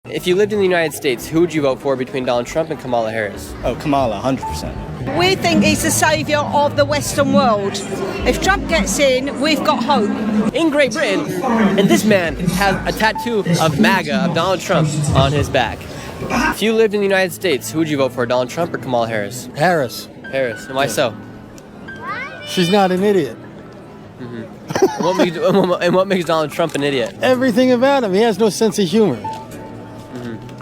If you lived in the United States, who would you vote for between Donald Trump and Kamala Harris? Oh, Kamala, 100%. We think he's the saviour of the Western world. If Trump gets in, we've got hope. In Great Britain, and this man has a tattoo of MAGA, of Donald Trump, on his back. If you lived in the United States, who would you vote for, Donald Trump or Kamala Harris? Harris. Harris. And why so? She's not an idiot. And what makes Donald Trump an idiot? Everything about him. He has no sense of humor.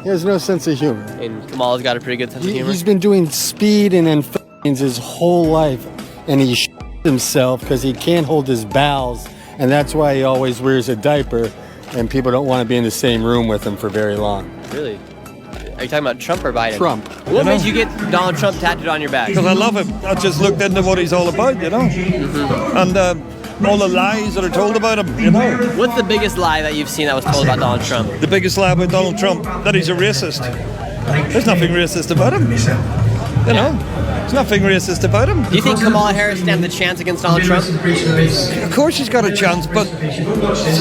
He has no sense of humor. And Kamala's got a pretty good sense of humor. He's been doing speed and amphetamines his whole life, and he himself because he can't hold his bowels, and that's why he always wears a diaper, and people don't want to be in the same room with him for very long. Really? Are you talking about Trump or Biden? Trump. What made you get Donald Trump tattooed on your back? Because I love him. I just looked into what he's all about, you know? And all the lies that are told about him, you know? What's the biggest lie that you've seen that was told about Donald Trump? The biggest lie about Donald Trump, that he's a racist. There's nothing racist about him. You know? There's nothing racist about him. Do you think Kamala Harris stands a chance against Donald Trump? Of course she's got a chance, but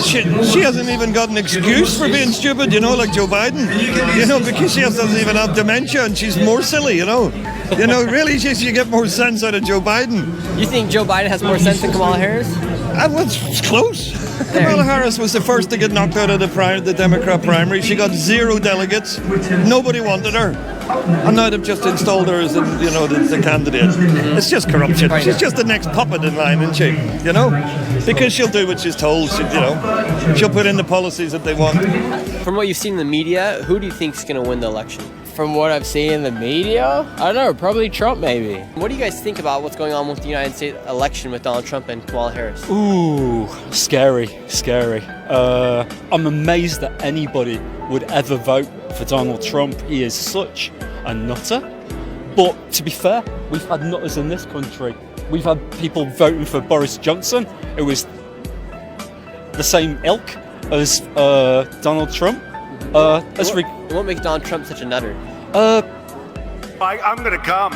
she hasn't even got an excuse for being stupid, you know, like Joe Biden. You know, because she doesn't even have dementia and she's more silly, you know. You know, really, she get more sense out of Joe Biden. You think Joe Biden has more sense than Kamala Harris? It's close. Kamala Harris was the first to get knocked out of the Democrat primary. She got 0 delegates. Nobody wanted her. And now they've just installed her as, the candidate. It's just corruption. She's just the next puppet in line, isn't she? You know? Because she'll do what she's told. She'll put in the policies that they want. From what you've seen in the media, who do you think is going to win the election? From what I've seen in the media, I don't know, probably Trump maybe. What do you guys think about what's going on with the United States election with Donald Trump and Kamala Harris? Ooh, scary. I'm amazed that anybody would ever vote for Donald Trump. He is such a nutter. But to be fair, we've had nutters in this country. We've had people voting for Boris Johnson, who was the same ilk as Donald Trump. What makes Donald Trump such a nutter? I'm going to come.